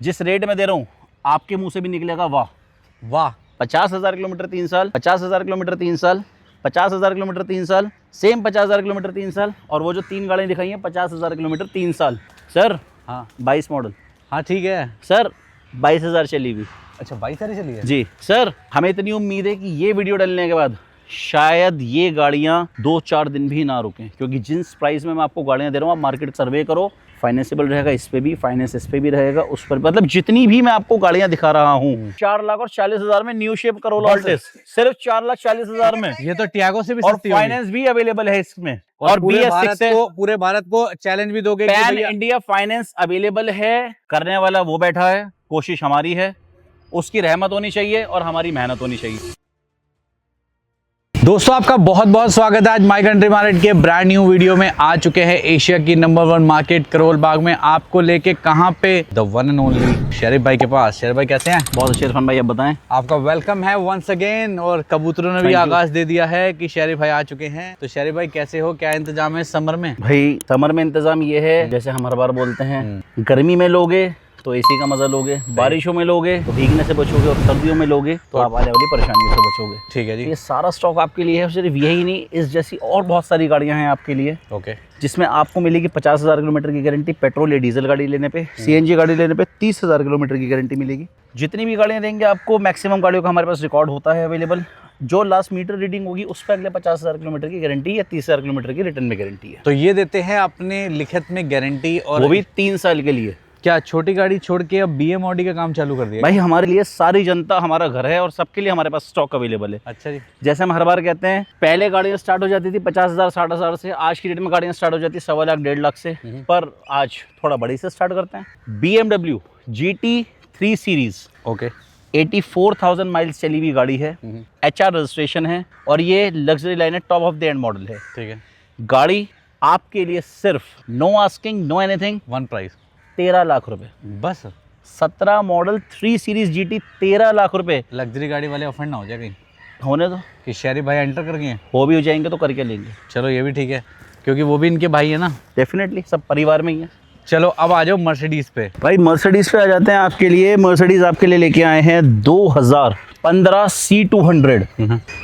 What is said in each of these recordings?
जिस रेट में दे रहा हूँ आपके मुंह से भी निकलेगा वाह वाह। 50,000 किलोमीटर 3 साल, 50,000 किलोमीटर 3 साल, 50,000 किलोमीटर 3 साल, सेम 50,000 किलोमीटर 3 साल, और वो जो 3 गाड़ियाँ दिखाई हैं 50,000 किलोमीटर 3 साल। सर हाँ 22 मॉडल। हाँ ठीक है सर 22,000 चली हुई। अच्छा 22 चली है जी सर, हमें इतनी उम्मीद है कि ये वीडियो डलने के बाद शायद ये गाड़ियाँ 2-4 दिन भी ना रुकें, क्योंकि जिस प्राइस में मैं आपको गाड़ियाँ दे रहा हूँ आप मार्केट सर्वे करो, फाइनेंसिबल रहेगा, इस पे भी फाइनेंस, इस पे भी रहेगा, उस पर, मतलब जितनी भी मैं आपको गाड़ियाँ दिखा रहा हूँ 4,40,000 में न्यू शेप करोला अल्टिस, सिर्फ 4,40,000 में। ये तो टियागो से भी और सस्ती होगी। फाइनेंस भी अवेलेबल है इसमें। और पूरे BS6 भारत को चैलेंज भी दोगे कि पैन भैया इंडिया फाइनेंस अवेलेबल है। करने वाला वो बैठा है, कोशिश हमारी है, उसकी रहमत होनी चाहिए और हमारी मेहनत होनी चाहिए। दोस्तों आपका बहुत बहुत स्वागत है। आज माई कंट्री मार्केट के ब्रांड न्यू वीडियो में आ चुके हैं एशिया की नंबर 1 मार्केट करोल बाग में। आपको लेके कहां पे, द वन एंड ओनली शरीफ भाई के पास। शरीफ भाई कैसे हैं? बहुत अच्छे इरफान भाई, आप बताएं। आपका वेलकम है वंस अगेन। और कबूतरों ने भी आगाज दे दिया है कि शरीफ भाई आ चुके हैं। तो शरीफ भाई कैसे हो, क्या इंतजाम है समर में? भाई समर में इंतजाम ये है, जैसे हम हर बार बोलते हैं, गर्मी में लोगे तो एसी का मजा लोगे, बारिशों में लोगे तो भीगने से बचोगे, और सर्दियों में लोगे तो आप आने वाली परेशानियों से बचोगे। ठीक है जी। ये सारा स्टॉक आपके लिए है। सिर्फ यही नहीं, इस जैसी और बहुत सारी गाड़ियां हैं आपके लिए। ओके। जिसमें आपको मिलेगी 50,000 किलोमीटर की गारंटी पेट्रोल या डीजल गाड़ी लेने पे, सीएनजी गाड़ी लेने पे 30,000 किलोमीटर की गारंटी मिलेगी। जितनी भी गाड़ियां देंगे आपको, मैक्सिमम गाड़ियों का हमारे पास रिकॉर्ड होता है अवेलेबल। जो लास्ट मीटर रीडिंग होगी उस पर अगले 50,000 किलोमीटर की गारंटी या 30,000 किलोमीटर की रिटर्न में गारंटी है। तो ये देते हैं अपने लिखित में गारंटी, और वो भी 3 साल के लिए। क्या छोटी गाड़ी छोड़ के अब बीएम ऑडी का काम चालू कर दिया? भाई हमारे लिए सारी जनता हमारा घर है, और सबके लिए हमारे पास स्टॉक अवेलेबल है। अच्छा जी। जैसे हम हर बार कहते हैं, पहले गाड़ियां स्टार्ट हो जाती थी 50,000 60,000 से, आज की डेट में गाड़ियां स्टार्ट हो जाती है 1.25 लाख 1.5 लाख से। पर आज थोड़ा बड़ी से स्टार्ट करते हैं। BMW GT 3 series, okay. 84,000 miles चली हुई गाड़ी है, HR रजिस्ट्रेशन है, और ये लग्जरी लाइन है, top of the end model है। ठीक है। गाड़ी आपके लिए सिर्फ know asking know anything, one price 13 lakh रुपए बस। 17 मॉडल 3 सीरीज GT 13 लाख रुपए। लग्जरी गाड़ी वाले ऑफर ना हो जाए कहीं होने दो, कि शरीफ भाई एंटर कर गए? वो भी हो जाएंगे तो करके लेंगे। चलो ये भी ठीक है, क्योंकि वो भी इनके भाई है ना। डेफिनेटली, सब परिवार में ही है। चलो अब आ जाओ मर्सिडीज पे। भाई मर्सिडीज पे आ जाते हैं। आपके लिए मर्सिडीज आपके लिए लेके आए हैं 2015 C200।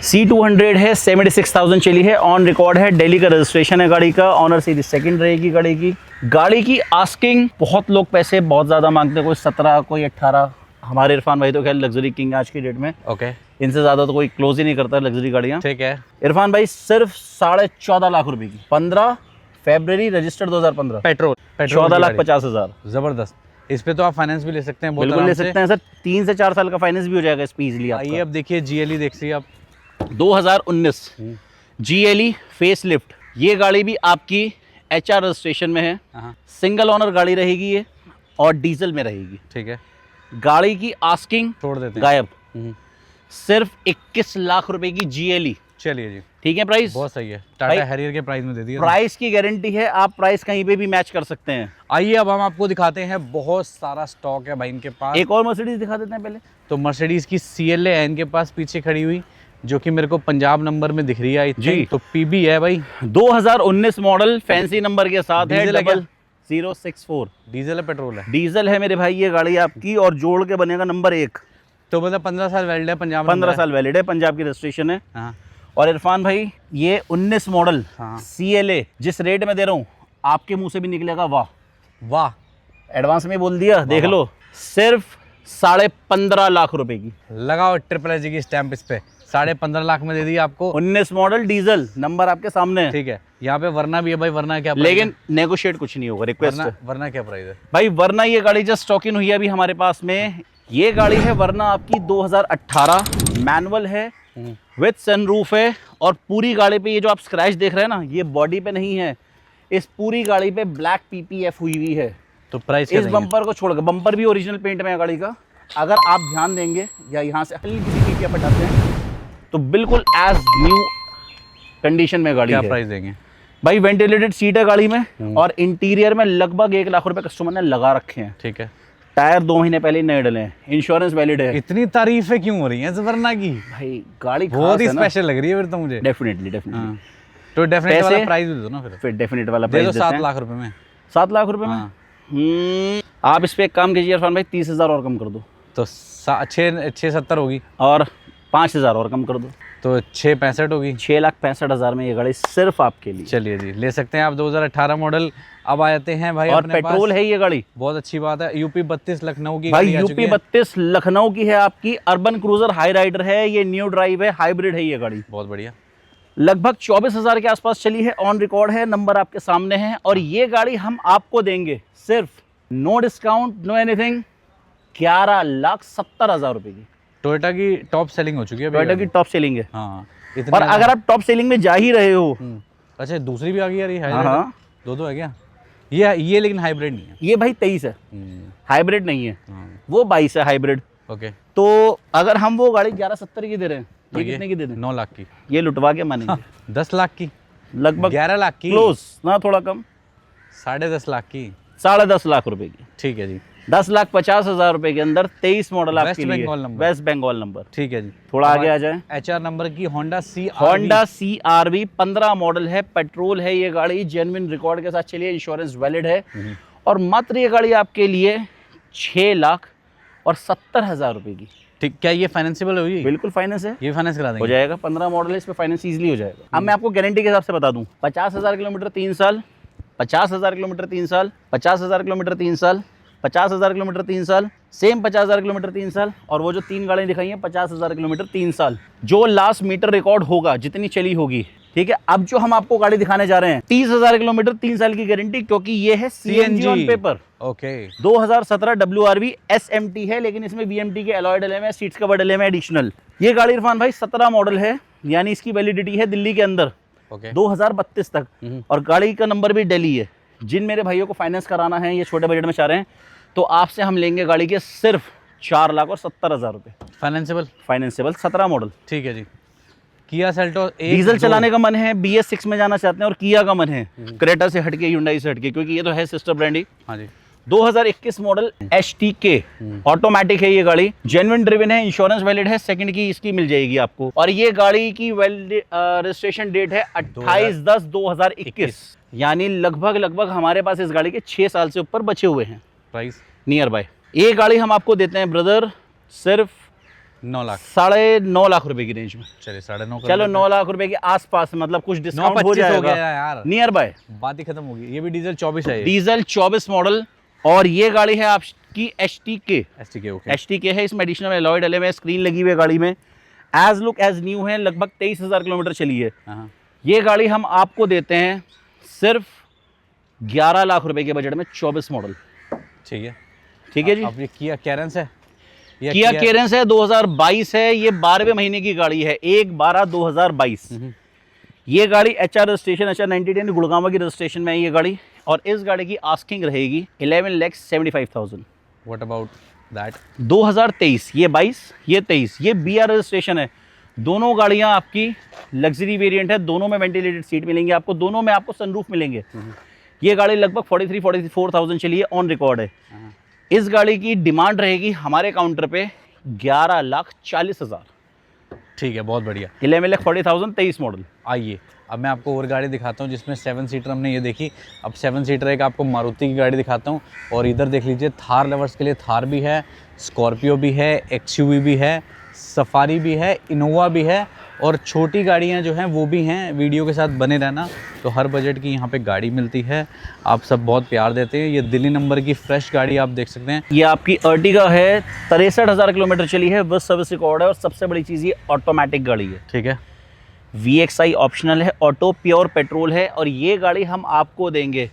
C200 है, 76,000 चली है, ऑन रिकॉर्ड है, दिल्ली का रजिस्ट्रेशन है गाड़ी का, ऑनर सीरीज सेकंड रहेगी गाड़ी की आस्किंग, बहुत लोग पैसे बहुत ज़्यादा मांगते हैं, कोई 17 कोई 18। हमारे इरफान भाई तो खैर लग्जरी किंग आज की डेट में, ओके। इनसे ज़्यादा तो कोई क्लोज ही नहीं करता लग्जरी गाड़ियाँ। ठीक है। इरफान भाई सिर्फ 14.5 लाख रुपए की, 15 फरवरी रजिस्टर्ड 2015, पेट्रोल 14,50,000। जबरदस्त। इस पे तो आप फाइनेंस भी ले सकते हैं, बहुत बिल्कुल आराम ले से। सकते हैं सर, 3 से 4 साल का फाइनेंस भी हो जाएगा इस पे इजीली। आइए अब देखिए GLE देखिए आप। 2019 GLE फेस लिफ्ट, ये गाड़ी भी आपकी HR रजिस्ट्रेशन में है, सिंगल ओनर गाड़ी रहेगी ये, और डीजल में रहेगी। ठीक है। गाड़ी की आस्किंग छोड़ देते हैं गायब, सिर्फ 21 लाख रुपए की GLE। चलिए जी, ठीक है प्राइस, बहुत सही है। टाटा हैरियर के प्राइस में दे दिया। प्राइस की गारंटी है, आप प्राइस कहीं पे भी मैच कर सकते हैं। आइए अब हम आपको दिखाते हैं, बहुत सारा स्टॉक है भाई इनके पास। एक और मर्सिडीज दिखा देते हैं पहले। तो मर्सिडीज की CLA है इनके पास पीछे खड़ी हुई, जो कि मेरे को पंजाब नंबर में दिख रही है जी। तो PB है भाई, 2019 मॉडल, फैंसी नंबर के साथ है, डीजल है क्या? 0064। डीजल है पेट्रोल है? डीजल है मेरे भाई ये गाड़ी आपकी, और जोड़ के बनेगा नंबर 1। तो मतलब 15 साल वैलिड है, पंजाब 15 साल वैलिड है, पंजाब की रजिस्ट्रेशन है। हाँ। और इरफान भाई ये 19 मॉडल हाँ। CLA, जिस रेट में दे रहा हूँ आपके मुंह से भी निकलेगा वाह वाह। एडवांस में बोल दिया, देख लो, सिर्फ 15.5 लाख रुपए की। लगाओ SSS की स्टैंप इस पे, 15.5 लाख में दे दी आपको। 19 मॉडल डीजल, नंबर आपके सामने है। ठीक है। यहाँ पे वरना भी है भाई, वरना क्या प्राइस लेकिन नेगोशिएट कुछ नहीं होगा, रिक्वेस्ट है। वरना क्या प्राइस है भाई? वरना ये गाड़ी जस्ट स्टॉक इन हुई है अभी हमारे पास में। ये गाड़ी है वरना आपकी 2018, मैनुअल है, विद सनरूफ है, और पूरी गाड़ी पे ये जो आप स्क्रैच देख रहे हैं ना, ये बॉडी पे नहीं है, इस पूरी गाड़ी पे ब्लैक PPF हुई हुई है। तो प्राइस इस बम्पर को छोड़कर, बम्पर भी ओरिजिनल पेंट में है गाड़ी का, अगर आप ध्यान देंगे या यहाँ से हल्की सी PPF हटाते हैं तो बिल्कुल एज न्यू कंडीशन में गाड़ी क्या है। प्राइस देंगे भाई वेंटिलेटेड सीट है गाड़ी में, और इंटीरियर में लगभग 1 लाख रुपए कस्टमर ने लगा रखे हैं। ठीक है। टायर 2 महीने पहले ही नए डले हैं, इंश्योरेंस वैलिड है। इतनी तारीफें क्यों हो रही हैं वरना की? भाई गाड़ी बहुत ही स्पेशल लग रही है फिर तो मुझे। डेफिनेटली तो डेफिनेट वाला प्राइस दे दो ना फिर। डेफिनेट वाला दे प्राइस दो देते हैं 7 लाख रुपए में। 7 लाख रुपए में। आप इस पे एक काम कीजिए इरफान भाई, 30,000 और कम कर दो, तो 6,70 होगी, और 5,000 और कम कर दो, तो 6,65 होगी। 6,65,000 में ये गाड़ी सिर्फ आपके लिए। चलिए जी, ले सकते हैं आप 2018 मॉडल। अब आते हैं भाई और अपने पेट्रोल पास, है ये गाड़ी बहुत अच्छी बात है। यूपी 32 लखनऊ की भाई, गाड़ी आ चुकी यूपी है। 32 लखनऊ की है आपकी, अर्बन क्रूजर हाई राइडर है ये, न्यू ड्राइव है, हाइब्रिड है ये गाड़ी, बहुत बढ़िया। लगभग 24,000 के आसपास चली है, ऑन रिकॉर्ड है, नंबर आपके सामने है। और ये गाड़ी हम आपको देंगे सिर्फ, नो डिस्काउंट नो एनीथिंग, 11,70,000 रुपए की। टोयोटा की टॉप सेलिंग हो चुकी है अभी टोयोटा की गाड़ी। टॉप सेलिंग है। हाँ, और अगर आप टॉप सेलिंग में जा ही रहे हो, अच्छा दूसरी भी आ गई यार, ये हाँ हाँ, दो है क्या? ये लेकिन हाइब्रिड नहीं है। ये भाई 23 है, हाइब्रिड नहीं है, वो 22 है हाइब्रिड। ओके, तो अगर हम वो गाड़ी 11,70 की दे रहे हैं, तो ये कितने की दे दें? 9 लाख की, ये लुटवा के मानेंगे। 10 लाख की, लगभग 11 लाख की, क्लोज ना, थोड़ा कम, 10.5 लाख की। 10.5 लाख रुपए की, ठीक है जी, 10,50,000 रुपए के अंदर 23 मॉडल आपके लिए, Bengal number. West Bengal number. ठीक है जी, थोड़ा आगे आ जाए। HR नंबर की होंडा CRV 15 मॉडल है, पेट्रोल है ये गाड़ी, जेन्युइन रिकॉर्ड के साथ चलिए, इंश्योरेंस वैलिड है, और मात्र ये गाड़ी आपके लिए 6,70,000 रुपए की। ठीक, क्या ये फाइनेंसिबल होगी? बिल्कुल फाइनेंस है, ये फाइनेंस करा हो देंगे। जाएगा, 15 मॉडल है, इस पे फाइनेंस इजीली हो जाएगा। अब मैं आपको गारंटी के हिसाब से बता दूं, 50,000 किलोमीटर 3 साल, 50,000 किलोमीटर 3 साल, 50,000 किलोमीटर 3 साल, 50,000 किलोमीटर 3 साल, सेम 50,000 किलोमीटर 3 साल, और वो जो 3 गाड़ियाँ दिखाई हैं 50,000 किलोमीटर 3 साल, जो लास्ट मीटर रिकॉर्ड होगा जितनी चली होगी। ठीक है, अब जो हम आपको गाड़ी दिखाने जा रहे हैं 30,000 किलोमीटर 3 साल की गारंटी, क्योंकि ये है CNG on paper. Okay, 2017 WRV SMT है, लेकिन इसमें VMT के अलॉय डले में, सीट्स कवर डले में एडिशनल। ये गाड़ी इरफान भाई 17 मॉडल है, यानी इसकी वैलिडिटी है दिल्ली के अंदर ओके, 2032 तक, और गाड़ी का नंबर भी दिल्ली है। जिन मेरे भाइयों को फाइनेंस कराना है, ये छोटे बजट में चाह रहे हैं, तो आपसे हम लेंगे गाड़ी के सिर्फ 4,70,000 रुपए फाइनेंसिबल, फाइनेंसेबल, 17 मॉडल। ठीक है जी। किया सेल्टो डीजल चलाने का मन है, BS6 में जाना चाहते हैं, और किया का मन है, क्रेटा से हटके, hyundai से हटके, क्योंकि ये तो है सिस्टर ब्रांड ही। हाँ जी, 2021 मॉडल HTK ऑटोमेटिक है ये गाड़ी, जेन्युइन ड्रिवन है, इंश्योरेंस वैलिड है, सेकंड की इसकी मिल जाएगी आपको। और ये गाड़ी की रजिस्ट्रेशन डेट है 28/10/2021, यानी लगभग हमारे पास इस गाड़ी के 6 साल से ऊपर बचे हुए हैं। प्राइस नियर बाय ये गाड़ी हम आपको देते हैं ब्रदर सिर्फ 9 लाख, 9.5 लाख रुपए की रेंज में। चलिए 9.5, चलो 9 लाख रुपए के आसपास, मतलब कुछ डिस्काउंट हो 9.25 हो जाएगा गया यार, नियर बाय, बात ही खत्म होगी। ये भी डीजल 24 है, डीजल 24 मॉडल, और ये गाड़ी है आपकी HTK। STK, ओके, HTK है, इसमें एडिशनल अलॉय डले में, स्क्रीन लगी हुई है गाड़ी में, एज लुक एज न्यू है, लगभग 23,000 किलोमीटर चली है। हाँ, ये गाड़ी हम आपको देते हैं सिर्फ 11 लाख रुपए के बजट में, 24 मॉडल। ठीक है, ठीक है जी। अब ये किया कैरेंस है, किया कैरेंस है, 2022 है, ये 12वें महीने की गाड़ी है, 1/12/2022। ये गाड़ी HR रजिस्ट्रेशन, HR 9010 गुड़गांव की रजिस्ट्रेशन में है ये गाड़ी, और इस गाड़ी की आस्किंग रहेगी 11,75,000। What about that? 2023, ये 22, ये 23, ये BR रजिस्ट्रेशन है। दोनों गाड़ियां आपकी लग्जरी वेरिएंट है, दोनों में वेंटिलेटेड सीट मिलेंगे आपको, दोनों में आपको सनरूफ मिलेंगे। ये गाड़ी लगभग 43-44,000 चली है, ऑन रिकॉर्ड है। इस गाड़ी की डिमांड रहेगी हमारे काउंटर पे 11,40,000। ठीक है, बहुत बढ़िया। 11,40,000, 23 मॉडल। आइए अब मैं आपको और गाड़ी दिखाता हूँ जिसमें 7 सीटर हमने ये देखी। अब 7 सीटर एक आपको मारुति की गाड़ी दिखाता हूँ, और इधर देख लीजिए थार लवर्स के लिए थार भी है, स्कॉर्पियो भी है, XUV भी है, सफारी भी है, इनोवा भी है, और छोटी गाड़ियाँ जो हैं वो भी हैं। वीडियो के साथ बने रहना, तो हर बजट की यहाँ पे गाड़ी मिलती है। आप सब बहुत प्यार देते हैं। ये दिल्ली नंबर की फ्रेश गाड़ी आप देख सकते हैं। ये आपकी अर्टिगा है, 63,000 किलोमीटर चली है, बस सर्विस रिकॉर्ड है, और सबसे बड़ी चीज़ ये ऑटोमेटिक गाड़ी है। ठीक है, VXI ऑप्शनल है, ऑटो प्योर पेट्रोल है, और ये गाड़ी हम आपको देंगे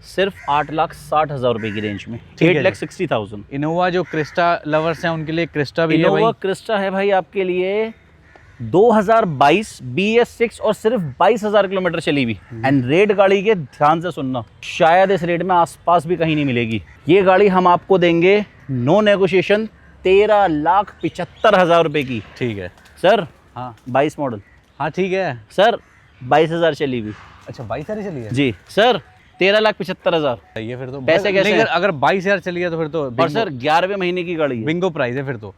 सिर्फ 8,60,000 रुपए की रेंज में, ठीक है 8,60,000। इनोवा जो क्रिस्टा लवर्स हैं उनके लिए क्रिस्टा भी है इनोवा भाई। क्रिस्टा है भाई आपके लिए 2022 BS6, और सिर्फ 22,000 किलोमीटर चली हुई, एंड रेट गाड़ी के ध्यान से सुनना, शायद इस रेट में आसपास भी कहीं नहीं मिलेगी। ये गाड़ी हम आपको देंगे नो नेगोशिएशन 13,75,000 रुपए की। ठीक है सर, हाँ 22 मॉडल हाँ, ठीक है सर, 22,000 चली हुई। अच्छा 22,000 चली है जी सर, 13,75,000। ये फिर तो पैसे कैसे लेकिन हैं? अगर 22,000 चली है तो फिर तो और सर 11वें महीने की गाड़ी है, बिंगो प्राइस है फिर तो।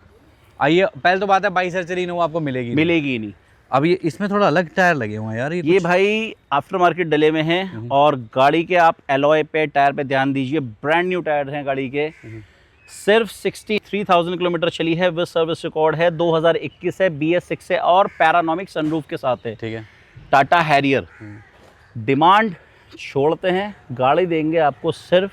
आइए, पहले तो बात है 22,000 चली इनोवा आपको मिलेगी नहीं। मिलेगी ही नहीं। अब ये इसमें थोड़ा अलग टायर लगे हुए हैं यार, ये भाई आफ्टर मार्केट डले में हैं और गाड़ी के आप एलॉय पे टायर पे ध्यान दीजिए, ब्रांड न्यू टायर हैं गाड़ी के। सिर्फ 63,000 किलोमीटर चली है, विद सर्विस रिकॉर्ड है, 2021 है, BS6 है और पैरानोमिक सनरूफ के साथ है। ठीक है। टाटा हैरियर। डिमांड छोड़ते हैं, गाड़ी देंगे आपको सिर्फ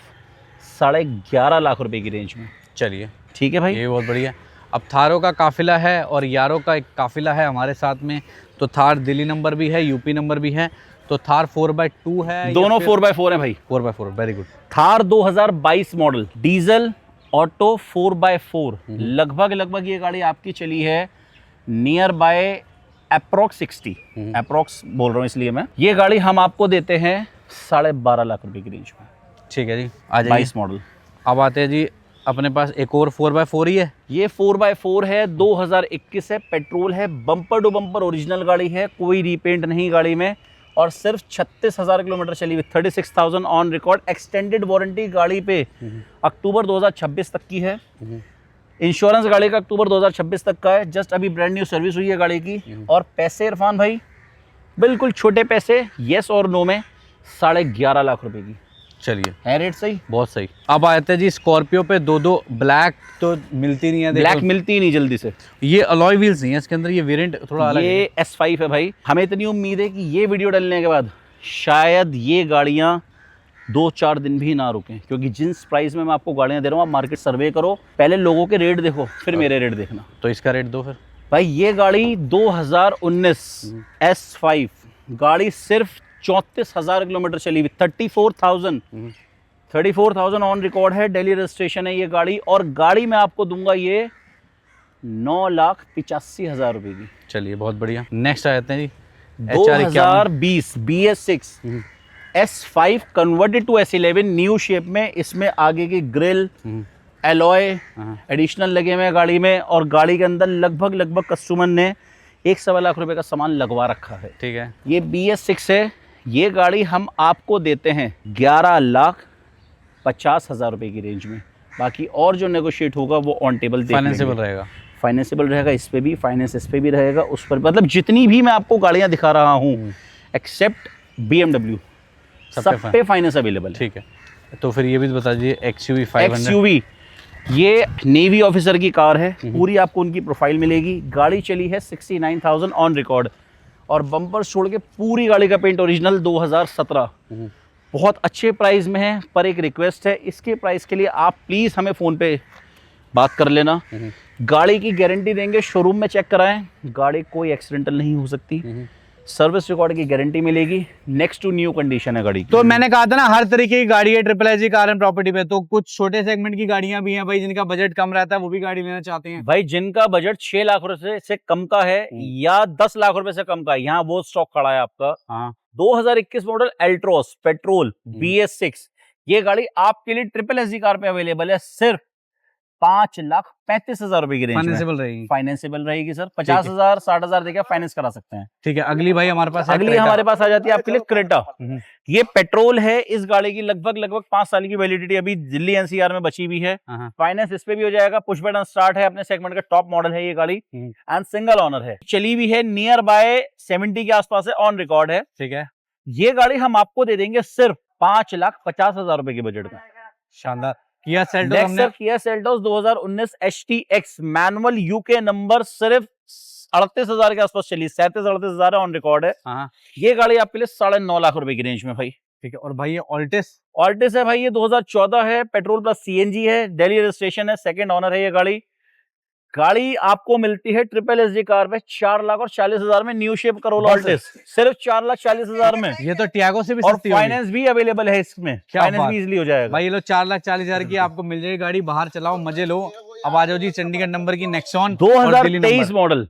11.5 लाख रुपए की रेंज में। चलिए ठीक है भाई, ये बहुत बढ़िया। अब थारों का काफिला है और यारों का एक काफिला है हमारे साथ में। तो थार दिल्ली नंबर भी है, यूपी नंबर भी है। तो थार 4x2 है, दोनों 4x4 है भाई। 4x4, very good. Thar 2022 model, diesel auto 4x4। लगभग ये गाड़ी आपकी चली है नियर बाय अप्रोक्स 60, अप्रोक्स बोल रहा हूँ इसलिए मैं। ये गाड़ी हम आपको देते हैं 12.5 लाख रुपए की रेंज में। ठीक है जी, आ जाइए। 22 मॉडल। अब आते हैं जी, अपने पास एक और 4x4 ही है। ये 4x4 है, 2021 है, पेट्रोल है, बम्पर टू बम्पर ओरिजिनल गाड़ी है, कोई रीपेंट नहीं गाड़ी में और सिर्फ 36,000 किलोमीटर चली हुई, 36,000 ऑन रिकॉर्ड। एक्सटेंडेड वारंटी गाड़ी पे अक्टूबर 2026 तक की है। इंश्योरेंस गाड़ी का अक्टूबर 2026 तक का है। जस्ट अभी ब्रांड न्यू सर्विस हुई है गाड़ी की। और पैसे इरफान भाई बिल्कुल छोटे पैसे, येस और नो में 11.5 लाख रुपए की। चलिए, है रेट सही? बहुत सही। अब आते हैं जी स्कॉर्पियो पे। दो ब्लैक तो मिलती नहीं है, देखो। ब्लैक मिलती ही नहीं जल्दी से। ये अलॉय व्हील्स नहीं है इसके अंदर, ये वेरिएंट थोड़ा अलग है। ये S5 है भाई। हमें इतनी उम्मीद है कि ये वीडियो डलने के बाद शायद ये गाड़ियाँ 2-4 दिन भी ना रुकें, क्योंकि जिस प्राइस में मैं आपको गाड़ियाँ दे रहा हूँ, आप मार्केट सर्वे करो, पहले लोगों के रेट देखो, फिर मेरे रेट देखना। तो इसका रेट दो फिर भाई। ये गाड़ी 2019 S5 गाड़ी सिर्फ 34,000 किलोमीटर चली हुई, 34,000 ऑन रिकॉर्ड है, दिल्ली रजिस्ट्रेशन है ये गाड़ी। और गाड़ी मैं आपको दूंगा ये 9,85,000 रुपए की। चलिए, बहुत बढ़िया। नेक्स्ट आ जाते हैं जी 2020 BS6 S5 converted to S11 new shape में। इसमें आगे की ग्रिल, एलॉय एडिशनल लगे हुए हैं गाड़ी में और गाड़ी के अंदर लगभग कस्टमर ने 1.25 लाख रुपए का सामान लगवा रखा है। ठीक है। ये BS6 है। ये गाड़ी हम आपको देते हैं 11,50,000 रुपए की रेंज में। बाकी और जो नेगोशिएट होगा वो ऑन टेबल फाइनेंसिबल रहेगा। फाइनेंसिबल रहेगा, इस पे भी फाइनेंस, इस पे भी रहेगा, उस पर, मतलब जितनी भी मैं आपको गाड़ियां दिखा रहा हूँ एक्सेप्ट BMW, सब पे फाइनेंस अवेलेबल है। ठीक है, तो फिर ये भी बता दीजिए XUV 500। XUV ये नेवी ऑफिसर की कार है, पूरी आपको उनकी प्रोफाइल मिलेगी। गाड़ी चली है 69,000 ऑन रिकॉर्ड और बम्पर छोड़ के पूरी गाड़ी का पेंट ओरिजिनल 2017। बहुत अच्छे प्राइस में है, पर एक रिक्वेस्ट है, इसके प्राइस के लिए आप प्लीज़ हमें फ़ोन पे बात कर लेना। गाड़ी की गारंटी देंगे, शोरूम में चेक कराएं, गाड़ी कोई एक्सीडेंटल नहीं हो सकती, सर्विस रिकॉर्ड की गारंटी मिलेगी, नेक्स्ट टू न्यू कंडीशन है गाड़ी की। तो मैंने कहा था ना, हर तरीके की गाड़ी है triple H car and property पे। तो कुछ छोटे सेगमेंट की गाड़ियां भी हैं भाई, जिनका बजट कम रहता है, वो भी गाड़ी लेना चाहते हैं भाई। जिनका बजट 6 लाख रुपए से कम का है या 10 लाख रुपए से कम का है, यहाँ वो स्टॉक खड़ा है आपका। हाँ। 2021 मॉडल एल्ट्रोस पेट्रोल BS6, ये गाड़ी आपके लिए ट्रिपल एच कार पे अवेलेबल है, सिर्फ 5,35,000 रुपए की रेंज में। फाइनेंसिबल रहेगी। फाइनेंसिबल रहेगी सर, 50,000 60,000 देके फाइनेंस करा सकते हैं। ठीक है, अगली भाई हमारे पास है अगली क्रेटा। हमारे पास आ जाती है आपके लिए क्रेटा। ये पेट्रोल है, इस गाड़ी की लगभग 5 साल की वैलिडिटी अभी दिल्ली NCR में बची हुई है। फाइनेंस इस पे भी हो जाएगा, पुश बटन स्टार्ट है, अपने सेगमेंट का टॉप मॉडल है ये गाड़ी एंड सिंगल ओनर है, चली हुई है नियर बाय 70 के आसपास है, ऑन रिकॉर्ड है। ठीक है। ये गाड़ी हम आपको दे देंगे सिर्फ 5,50,000 रुपए के बजट में। शानदार। Kia Seltos Kia Seltos 2019 HTX manual UK number, सिर्फ 38,000 के आसपास चली, 37-38,000 ऑन रिकॉर्ड है। ये गाड़ी आपके लिए 9.5 लाख रुपए की रेंज में भाई। ठीक है। और भाई ये ऑल्टिस है भाई, ये 2014 है, पेट्रोल प्लस CNG है, दिल्ली रजिस्ट्रेशन है, सेकंड ओनर है ये गाड़ी। गाड़ी आपको मिलती है ट्रिपल एच कार में 4,40,000 में, न्यू शेप करोला ऑल्टिस, सिर्फ 4,40,000 में। ये तो टियागो से भी और सस्ती होगी। फाइनेंस भी अवेलेबल है इसमें, फाइनेंस भी इजीली हो जाएगा भाई। ये लो 4,40,000 की आपको मिल जाएगी गाड़ी, बाहर चलाओ, मजे लो। अब आ जाओ जी चंडीगढ़ नंबर की नेक्सॉन 2023 मॉडल।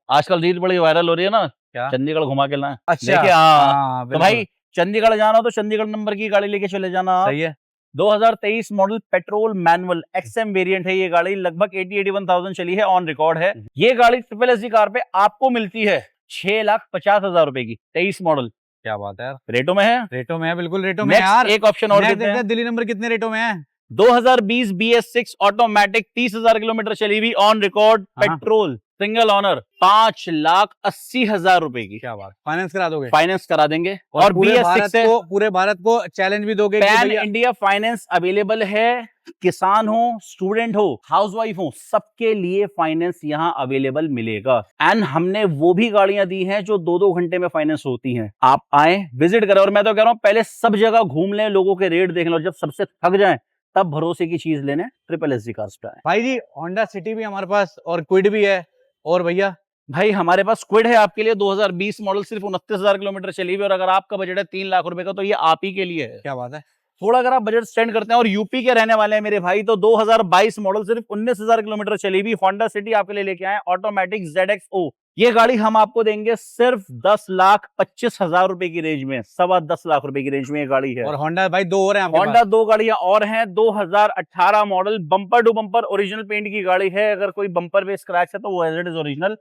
आजकल रील बड़ी वायरल हो रही है ना, क्या चंडीगढ़ घुमा के लाए। अच्छा। हाँ, तो भाई चंडीगढ़ जाना हो तो चंडीगढ़ नंबर की गाड़ी लेके चले जाना। सही है। 2023 model petrol manual XM variant है ये गाड़ी, लगभग 80-81,000 चली है, ऑन रिकॉर्ड है। ये गाड़ी ट्रिपल एच कार पे आपको मिलती है 6,50,000 रुपए की, 23 मॉडल। क्या बात है यार, रेटों में है, रेटों में है, बिल्कुल रेटों में है यार। एक ऑप्शन और देते हैं, दिल्ली नंबर कितने रेटों में है? 2020 BS6 ऑटोमेटिक 30,000 किलोमीटर चली हुई ऑन रिकॉर्ड हाँ। पेट्रोल सिंगल ऑनर 5,80,000 रुपए की। क्या बात, फाइनेंस करा दोगे? फाइनेंस करा देंगे। और BS6 पूरे भारत को चैलेंज भी दोगे कि पैन भैया इंडिया फाइनेंस अवेलेबल है। किसान हो, स्टूडेंट हो, हाउसवाइफ हो, सबके लिए फाइनेंस यहां अवेलेबल मिलेगा। एंड हमने वो भी गाड़ियां दी हैं जो 2-2 घंटे में फाइनेंस होती हैं। आप आए, विजिट करें। और मैं तो कह रहा हूं पहले सब जगह घूम लें, लोगों के रेट देख लें, और जब सबसे थक जाएं तब भरोसे की चीज लेने ट्रिपल एसजी कार्स पे आए। भाई जी होंडा सिटी भी हमारे पास और क्विड भी है। और भैया भाई हमारे पास क्विड है आपके लिए 2020 मॉडल, सिर्फ 29,000 किलोमीटर चली हुई। और अगर आपका बजट है 3 लाख रुपए का तो ये आप ही के लिए है। क्या बात है। थोड़ा अगर आप बजट स्टैंड करते हैं और यूपी के रहने वाले हैं मेरे भाई, तो 2022 मॉडल, सिर्फ 19,000 किलोमीटर चली हुई होंडा सिटी आपके लिए लेके आए ऑटोमेटिक ZXO। ये गाड़ी हम आपको देंगे सिर्फ 10,25,000 रुपए की रेंज में, 10.25 लाख रुपए की रेंज में ये गाड़ी है। और होंडा भाई 2 और हैं आपके होंडा 2 गाड़ियां और हैं। 2018 model, bumper to bumper original paint की गाड़ी है। अगर कोई बम्पर पे स्क्रैच है तो वो as it is original.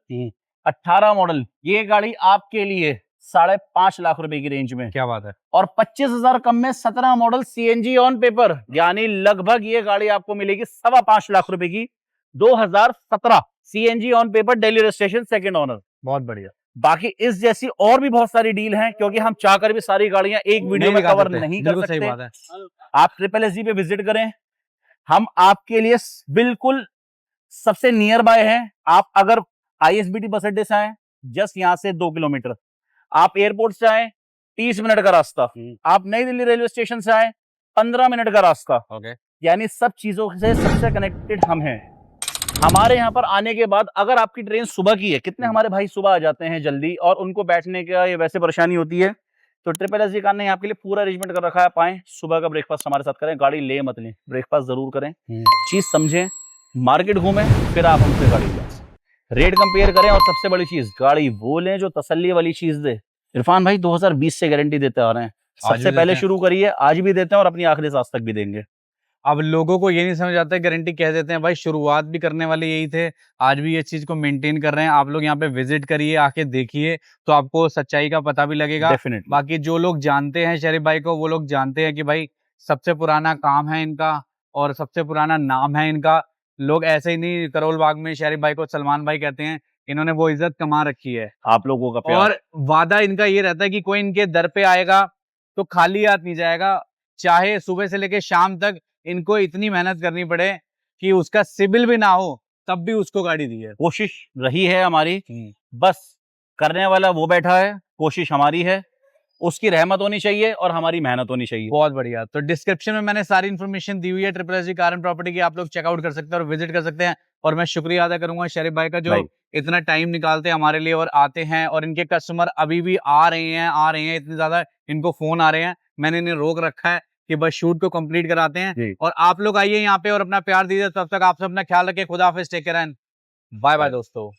18 model ये गाड़ी आपके लिए 5.5 लाख रुपए की रेंज में। क्या बात है। और 25,000 कम में 17 मॉडल CNG ऑन पेपर, यानी लगभग ये गाड़ी आपको मिलेगी 5.25 लाख रुपए की। 2017 CNG on paper, Delhi registration, second owner. बहुत बढ़िया। बाकी इस जैसी और भी बहुत सारी डील हैं, क्योंकि हम चाहकर भी सारी गाड़ियां एक वीडियो में कवर नहीं कर सही सकते। बात है। आप ट्रिपल एसजी पे विजिट करें, हम आपके लिए बिल्कुल सबसे नियर बाय हैं। आप अगर ISBT बस अड्डे से आए, जस्ट यहां से 2 किलोमीटर। आप एयरपोर्ट से आए, 30 मिनट का रास्ता। आप नई दिल्ली रेलवे स्टेशन से आए, 15 मिनट का रास्ता। ओके। यानी सब चीजों से सबसे कनेक्टेड हम हैं। हमारे यहाँ पर आने के बाद अगर आपकी ट्रेन सुबह की है, कितने हमारे भाई सुबह आ जाते हैं जल्दी, और उनको बैठने का या वैसे परेशानी होती है, तो ट्रिपल एसजी कार ने आपके लिए पूरा अरेंजमेंट कर रखा है। आप आए, सुबह का ब्रेकफास्ट हमारे साथ करें, गाड़ी ले मत लें, ब्रेकफास्ट जरूर करें, चीज समझें, मार्केट घूमें, फिर आप हमसे गाड़ी लें, रेट कंपेयर करें, और सबसे बड़ी चीज गाड़ी वो लें जो तसल्ली वाली चीज दे। इरफान भाई 2020 से गारंटी देते आ रहे हैं, सबसे पहले शुरू करिए, आज भी देते हैं और अपनी आखिरी सांस तक भी देंगे। अब लोगों को ये नहीं समझ आता है, गारंटी कह देते हैं भाई, शुरुआत भी करने वाले यही थे, आज भी ये चीज को मेंटेन कर रहे हैं। आप लोग यहाँ पे विजिट करिए, आके देखिए, तो आपको सच्चाई का पता भी लगेगा। डेफिनेटली। बाकी जो लोग जानते हैं शरीफ भाई को, वो लोग जानते हैं कि भाई सबसे पुराना काम है इनका और सबसे पुराना नाम है इनका। लोग ऐसे ही नहीं करोल बाग में शरीफ भाई को सलमान भाई कहते हैं, इन्होंने वो इज्जत कमा रखी है। आप लोगों का प्यार। और वादा इनका ये रहता है कि कोई इनके दर पे आएगा तो खाली हाथ नहीं जाएगा, चाहे सुबह से लेके शाम तक इनको इतनी मेहनत करनी पड़े कि उसका सिबिल भी ना हो, तब भी उसको गाड़ी दी है। कोशिश रही है हमारी, बस करने वाला वो बैठा है, कोशिश हमारी है, उसकी रहमत होनी चाहिए और हमारी मेहनत होनी चाहिए। बहुत बढ़िया। तो डिस्क्रिप्शन में मैंने सारी इन्फॉर्मेशन दी हुई है triple SG car and property की, आप लोग चेकआउट कर सकते हैं और विजिट कर सकते हैं। और मैं शुक्रिया अदा करूंगा शरीफ भाई का, जो इतना टाइम निकालते हैं हमारे लिए और आते हैं, और इनके कस्टमर अभी भी आ रहे हैं इतने ज्यादा इनको फोन आ रहे हैं। मैंने इन्हें रोक रखा है कि बस शूट को कंप्लीट कराते हैं, और आप लोग आइए यहाँ पे और अपना प्यार दीजिए। तब तक आप सब अपना ख्याल रखिए। खुदा हाफिज, take care and bye bye दोस्तों।